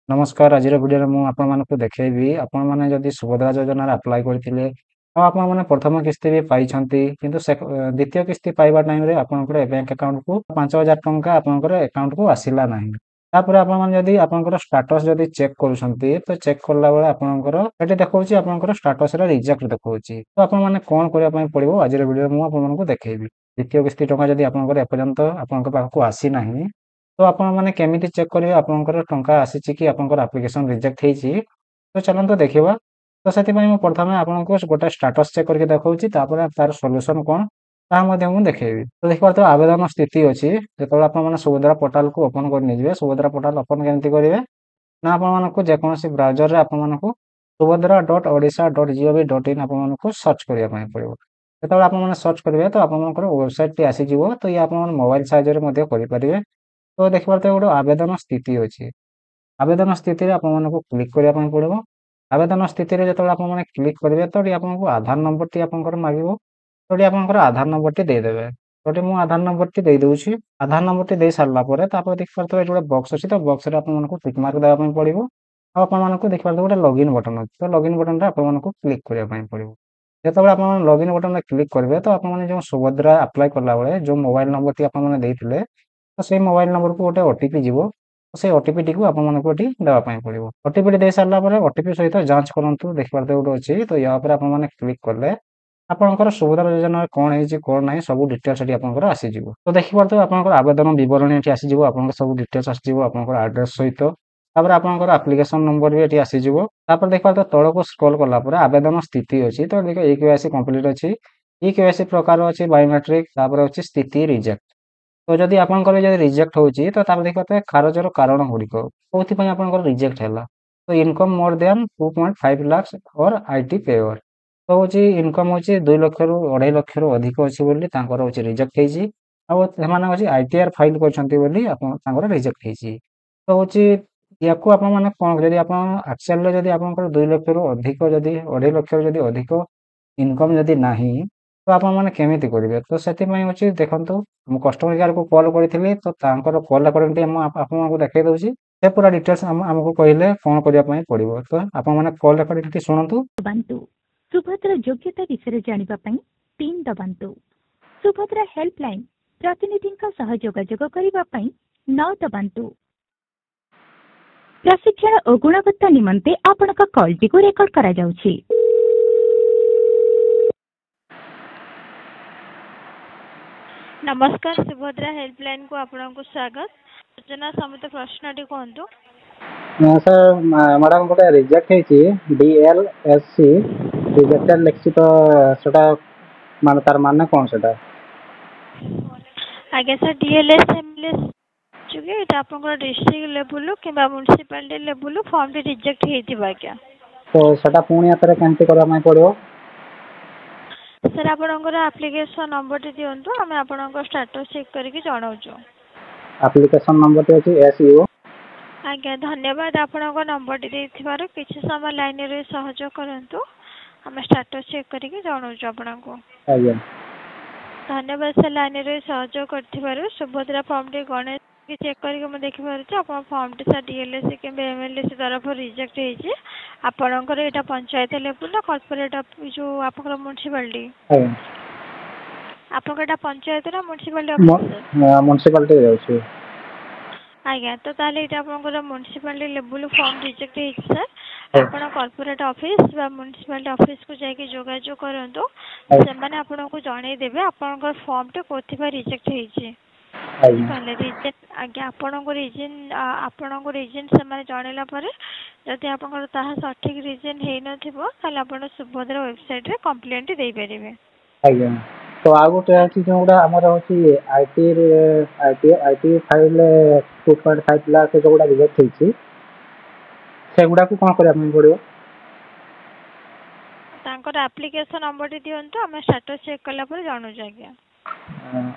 नमस्कार आज भिडियो मु आपण मानकु देखैबी आपण माने जदि सुभद्रा योजना रे अप्लाई करथिले आपण माने प्रथम किस्ती भी पाइछंती किंतु द्वितीय किस्ती पाइबा टाइम रे आपनकर बैंक अकाउंट को 5000 टंका आपनकर अकाउंट को आसिला नाही तापर आपण माने जदि आपनकर स्टेटस जदि चेक करूछंती तो चेक करला बेले आपनकर एटी देखौची आपनकर स्टेटस रे रिजेक्ट देखौची तो आपण माने कोन करिया पई पड़िबो आज भिडियो मु आपण मानकु देखैबी द्वितीय किस्ती टंका जदि आपनकर एपर्यंत आपनकर पाखକୁ आसी नाही तो आपण माने केमिति चेक करिवे आपनकर टंका आसीची कि आपनकर एप्लिकेशन रिजेक्ट हेची तो चलंतु देखिबा तो सेति पई मु प्रथमे आपनको गोटे स्टेटस चेक करके देखौची तापर तार सॉल्यूशन कोन ता मध्ये मु देखैबी तो देखिबा तो आवेदन स्थिति अछि जेतबे आपण माने सुभद्रा पोर्टल को ओपन कर निजिवे सुभद्रा पोर्टल ओपन केमति करिवे ना आपण मानको जे कोनोसी ब्राउज़र रे आपण मानको subhadra.odisha.gov.in आपण मानको सर्च करिया पई पड़िबो जेतबे आपण माने सर्च करिवे तो आपण मानकर वेबसाइट टी आसी जिवो तो या आपण माने मोबाइल साइज रे मध्ये करि परिवे तो देखिबार तो गोटे आवेदन स्थिति अछि आवेदन स्थिति रे आपण मानको क्लिक करिया पई पड़िबो आवेदन स्थिति रे जेतबे आपण माने क्लिक करिवे तो आपनको आधार नंबर टी आपनकर मागिबो तो आपनकर आधार नंबर टी दे देबे तो मु आधार नंबर टी दे दोछि आधार नंबर टी दे सारला परे तापर देखिबार तो गोटे बॉक्स अछि तो बॉक्स रे आपण मानको टिक मार्क देबा पई पड़िबो आपण मानको देखिबार तो गोटे लॉगिन बटन अछि तो लॉगिन बटन रे आपण मानको क्लिक करिया पई पड़िबो जेतबे आपण लॉगिन बटन रे क्लिक करबे तो आपण माने जो सुभद्रा अप्लाई करला बेले जो मोबाइल नंबर टी आपण माने देथिले तो से मोबाइल नंबर को गोटे ओटीपी जीवो तो से ओटीपी टी को आपण मानको एटी देबा पई पड़िबो ओटीपी टी दे सारला परे ओटीपी सहित जांच करंतु देखबार तो गोटे अछि तो या ऊपर आपण माने क्लिक करले आपनकर सुभद्रा योजना कोन हेछि कोन नाही सब डिटेल्स एटी आपनकर आसी जिवो तो देखबार तो आपनकर आवेदन विवरणी एटी आसी जिवो आपनकर सब डिटेल्स आसी जिवो आपनकर एड्रेस सहित तापर आपनकर एप्लिकेशन नंबर भी एटी आसी जिवो तापर देखबार तो तळ को स्क्रॉल करला परे आवेदन स्थिति अछि तो देखो ईकेवाईसी कंप्लीट अछि ईकेवाईसी प्रकार अछि बायोमेट्रिक तापर अछि स्थिति रिजेक्ट तो जदि आपनकर जदि रिजेक्ट होची तो तापर देखबा तो खारजर कारण गुड़िक कोथि पई आपनकर रिजेक्ट हैला तो इनकम मोर देन 2.5 लाख और आईटी पेयर तो होची इनकम होची 2 लाख रु 2.5 लाख रु अधिक अछि बोली तांकर होची रिजेक्ट हेची आ हेमाने होची आईटीआर फाइल करछंती बोली आपन तांकर रिजेक्ट हेची तो होची याकू आपण माने कोन जदि आपण एक्चुअल जदि आपनकर 2 लाख रु अधिक जदि 2.5 लाख रु जदि अधिक इनकम जदि नाही तो आपण माने केमिति करिवे तो सेति पई होची देखंतु हम कस्टमर केयर को कॉल करथिले तो तांकर कॉल रेकॉर्डिंग हम आपनको देखाइ दउची से पूरा डिटेल्स हमको कहिले कोन करिया पई पड़िबो तो आपण माने कॉल रेकॉर्डिंग टी सुनंतु दबाନ୍ତୁ सुभद्रा योग्यता विषय जानिबा पई 3 दबाନ୍ତୁ सुभद्रा हेल्पलाइन प्रतिनिधिଙ୍କ सह जोगाजोग करिबा पई 9 दबाନ୍ତୁ प्रशिक्षण और गुणवत्ता निमंते आपनका कॉल टी को रेकॉर्ड करा जाउछि। नमस्कार सुभद्रा हेल्पलाइन को आपको स्वागत सूचना समित प्रश्न टी कहतु सर मैडम गोटे रिजेक्ट हेची डीएलएससी रिजेक्टेड लेखि तो सेटा मान तार माने कोन सेटा आगे सर डीएलएस एमएलएस चुके एटा आपनकर डिस्ट्रिक्ट लेवल किबा म्युनिसिपलिटी लेवल फॉर्म टी रिजेक्ट हेतिबा क्या तो सेटा पुणी आतरे केनति करबा मै पड़ियो सर आपनकर एप्लीकेशन नंबर टी दियंतु हम आपनकर स्टेटस चेक करके जणाउछु एप्लीकेशन नंबर टी अछि एसयू आज्ञा धन्यवाद आपनकर नंबर टी देथिबार किछि समय लाइन रे सहयोग करंतु हम स्टेटस चेक करके जणाउछु आपनको आज्ञा धन्यवाद सर लाइन रे सहयोग करथिबार सुभद्रा फॉर्म टी गणेश की चेक करके मैं देखि पारुछि आपन फॉर्म टी सर डीएलएस के एमएलएस तरफ रिजेक्ट हेछि आपनकर एटा पंचायत लेवल ना कॉर्पोरेट जो आपनकर म्युनिसिपलिटी आपनकर एटा पंचायत ना म्युनिसिपलिटी म्युनिसिपलिटी जाउछि आज्ञा तो ताले एटा आपनकर म्युनिसिपलिटी लेवल फॉर्म रिजेक्ट हेछि सर आपण कॉर्पोरेट ऑफिस बा म्युनिसिपलिटी ऑफिस को जाके जोगाजोग करंतो से माने आपनको जणाई देबे आपनकर फॉर्म टी कोथिबा रिजेक्ट हेछि आज्ञा आपनको रीजन से जणैला परे जदि आपनकर ताहा सठिक रीजन हे नथिबो ताले आपण सुभद्रा वेबसाइट रे कंप्लेंट दे परिबे आज्ञा तो आ गोटे अछि जोडा हमर होछि आईटी फाइल 2.5 लाख जोडा रिजेक्ट हेछि सेगुडा को कोन करबा पड़ियो तांकर एप्लीकेशन नंबर टी दियंतु हम स्टेटस चेक करला पर जानु जाग्या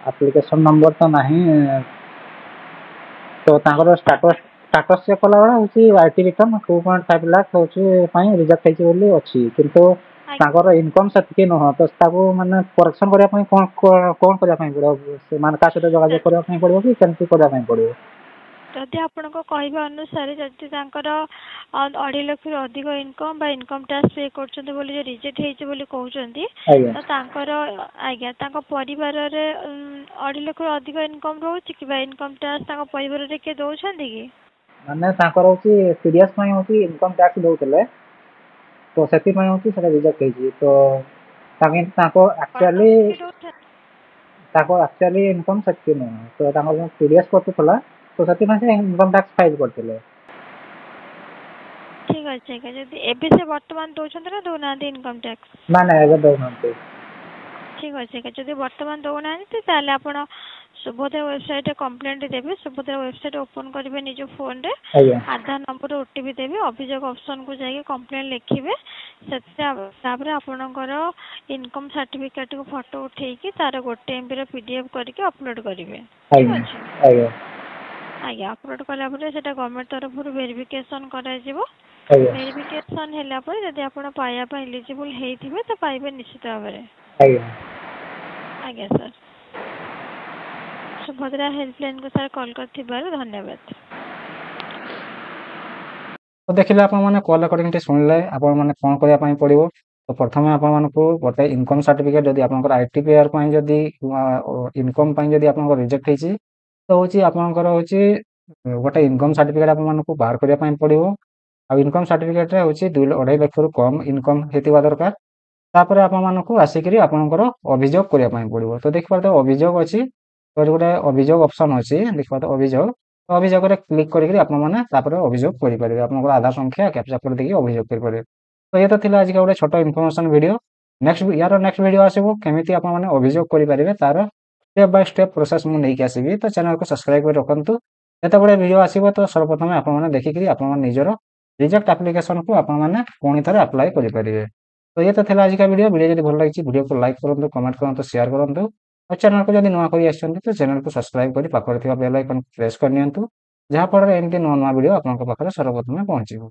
एप्लीकेशन नंबर तो नहीं तो तांकर स्टेटस चेक कला वाला होची आईटी रिटर्न 2.5 लाख होची पई रिजेक्ट हेची बोली अछि किंतु तांकर इनकम सेतिके न हो तो ताको माने करेक्शन करिया पई कोन करिया पई पड़ो से मान का से जोगाजोग करिया पई पड़ो कि केनती करिया पई पड़ो ଯଦି ଆପଣଙ୍କ କହିବା ଅନୁସାରେ ଯଦି ତାଙ୍କର 2.5 ଲକ୍ଷରୁ ଅଧିକ ଇନକମ୍ ବା ଇନକମ୍ ଟ୍ୟାକ୍ସ ପେ କରୁଛନ୍ତି ବୋଲି ଯେ ରିଜେକ୍ଟ ହେଇଛି ବୋଲି କହୁଛନ୍ତି, ଆଜ୍ଞା ତ ତାଙ୍କର ଆଜ୍ଞା ତାଙ୍କ ପରିବାରରେ 2.5 ଲକ୍ଷରୁ ଅଧିକ ଇନକମ୍ ରହୁଛି କି ବା ଇନକମ୍ ଟ୍ୟାକ୍ସ ତାଙ୍କ ପରିବାରରେ କିଏ ଦେଉଛନ୍ତି କି? ମାନେ ତାଙ୍କର ହଉଛି ସିରିୟସ୍ ପାଇଁ ହଉଛି ଇନକମ୍ ଟ୍ୟାକ୍ସ ଦଉଥିଲେ, ତ ସେଥିପାଇଁ ହଉଛି ସେଟା ରିଜେକ୍ଟ ହେଇଛି। ତ ତାଙ୍କ ଆକ୍ଚୁଆଲି ଇନକମ୍ ସେତିକି ନୁହଁ, ତ ତାଙ୍କର ସିରିୟସ୍ କରୁଥିଲା, ତ ସେଥିପାଇଁ ସେ ଇନକମ୍ ଟ୍ୟାକ୍ସ ଫାଇଲ୍ କରିଥିଲେ। ଠିକ୍ ଅଛି ଆଜ୍ଞା। ଯଦି ଏବେ ସେ ବର୍ତ୍ତମାନ ଦେଉଛନ୍ତି ନା ଦେଉନାହାନ୍ତି ଇନକମ୍ ଟ୍ୟାକ୍ସ? ନା ଏବେ ଦଉନାହାନ୍ତି। ଠିକ୍ ଅଛି ଆଜ୍ଞା। ଯଦି ବର୍ତ୍ତମାନ ଦେଉନାହାନ୍ତି ତାହେଲେ ଆପଣ ସୁଭଦ୍ରା ୱେବସାଇଟ୍ରେ କମ୍ପ୍ଲେଣ୍ଟ ଦେବେ। ସୁଭଦ୍ରା ୱେବସାଇଟ୍ ଓପନ୍ କରିବେ ନିଜ ଫୋନ୍ରେ, ଆଜ୍ଞା ଆଧାର ନମ୍ବର OTP ଦେବେ, ଅଭିଯୋଗ ଅପସନ୍କୁ ଯାଇକି କମ୍ପ୍ଲେଣ୍ଟ ଲେଖିବେ। ସେଥିରେ ତାପରେ ଆପଣଙ୍କର ଇନକମ୍ ସାର୍ଟିଫିକେଟ୍କୁ ଫଟୋ ଉଠେଇକି ତାର 1 MBର PDF କରିକି ଅପଲୋଡ଼ କରିବେ। ଠିକ୍ ଆଜ୍ଞା ଅଛି ଆଜ୍ଞା ଆଜ୍ଞା। ଅପଲୋଡ଼ କଲା ପରେ ସେଇଟା ଗଭର୍ଣ୍ଣମେଣ୍ଟ ତରଫରୁ ଭେରିଫିକେସନ୍ କରାଯିବ। ଆଜ୍ଞା ଭେରିଫିକେସନ୍ ହେଲା ପରେ ଯଦି ଆପଣ ପାଇବା ପାଇଁ ଏଲିଜିବୁଲ୍ ହେଇଥିବେ ତ ପାଇବେ ନିଶ୍ଚିତ ଭାବରେ। ଆଜ୍ଞା ଆଜ୍ଞା ସାର୍। ସୁଭଦ୍ରା ହେଲ୍ପଲାଇନ୍କୁ ସାର୍ କଲ୍ କରିଥିବାରୁ ଧନ୍ୟବାଦ। ତ ଦେଖିଲେ ଆପଣମାନେ କଲ୍ ରେକର୍ଡିଂଟି ଶୁଣିଲେ ଆପଣମାନେ କ'ଣ କରିବା ପାଇଁ ପଡ଼ିବ। ତ ପ୍ରଥମେ ଆପଣମାନଙ୍କୁ ଗୋଟେ ଇନକମ୍ ସାର୍ଟିଫିକେଟ୍ ଯଦି ଆପଣଙ୍କର ITPR ପାଇଁ ଯଦି ଇନକମ୍ ପାଇଁ ଯଦି ଆପଣଙ୍କର ରିଜେକ୍ଟ ହେଇଛି, ତ ହେଉଛି ଆପଣଙ୍କର ହେଉଛି ଗୋଟେ ଇନକମ୍ ସାର୍ଟିଫିକେଟ୍ ଆପଣମାନଙ୍କୁ ବାହାର କରିବା ପାଇଁ ପଡ଼ିବ। ଆଉ ଇନକମ୍ ସାର୍ଟିଫିକେଟ୍ରେ ହେଉଛି 2.5 ଲକ୍ଷରୁ କମ୍ ଇନକମ୍ ହେଇଥିବା ଦରକାର। ତାପରେ ଆପଣମାନଙ୍କୁ ଆସିକିରି ଆପଣଙ୍କର ଅଭିଯୋଗ କରିବା ପାଇଁ ପଡ଼ିବ। ତ ଦେଖିପାରୁଥିବେ ଅଭିଯୋଗ ଅଛି, ତ ଗୋଟେ ଅଭିଯୋଗ ଅପସନ୍ ଅଛି, ଦେଖିପାରୁଥିବେ ଅଭିଯୋଗ। ତ ଅଭିଯୋଗରେ କ୍ଲିକ୍ କରିକିରି ଆପଣମାନେ ତାପରେ ଅଭିଯୋଗ କରିପାରିବେ। ଆପଣଙ୍କର ଆଧାର ସଂଖ୍ୟା କ୍ୟାପଚା କୋଡ୍ ଦେଇକି ଅଭିଯୋଗ କରିପାରିବେ। ତ ଇଏ ତ ଥିଲା ଆଜିକା ଗୋଟେ ଛୋଟ ଇନଫର୍ମେସନ୍ ଭିଡ଼ିଓ। ନେକ୍ସଟ ଭିଡ଼ିଓ ଆସିବ କେମିତି ଆପଣମାନେ ଅଭିଯୋଗ କରିପାରିବେ ତାର ଷ୍ଟେପ୍ ବାଇ ଷ୍ଟେପ୍ ପ୍ରୋସେସ୍ ମୁଁ ନେଇକି ଆସିବି। ତ ଚ୍ୟାନେଲକୁ ସବସ୍କ୍ରାଇବ୍ କରି ରଖନ୍ତୁ। ଯେତେବେଳେ ଭିଡ଼ିଓ ଆସିବ ତ ସର୍ବପ୍ରଥମେ ଆପଣମାନେ ଦେଖିକିରି ଆପଣମାନେ ନିଜର ରିଜେକ୍ଟ ଆପ୍ଲିକେସନକୁ ଆପଣମାନେ ପୁଣି ଥରେ ଆପ୍ଲାଏ କରିପାରିବେ। ତ ଇଏ ତ ଥିଲା ଆଜିକା ଭିଡ଼ିଓ ଯଦି ଭଲ ଲାଗିଛି ଭିଡ଼ିଓକୁ ଲାଇକ୍ କରନ୍ତୁ, କମେଣ୍ଟ କରନ୍ତୁ, ସେୟାର କରନ୍ତୁ। ଆଉ ଚ୍ୟାନେଲକୁ ଯଦି ନୂଆ କରି ଆସିଛନ୍ତି ତ ଚ୍ୟାନେଲକୁ ସବସ୍କ୍ରାଇବ୍ କରି ପାଖରେ ଥିବା ବେଲ୍ ଆଇକନ୍ ପ୍ରେସ୍ କରିନିଅନ୍ତୁ, ଯାହାଫଳରେ ଏମିତି ନୂଆ ଭିଡ଼ିଓ ଆପଣଙ୍କ ପାଖରେ ସର୍ବପ୍ରଥମେ ପହଞ୍ଚିବ।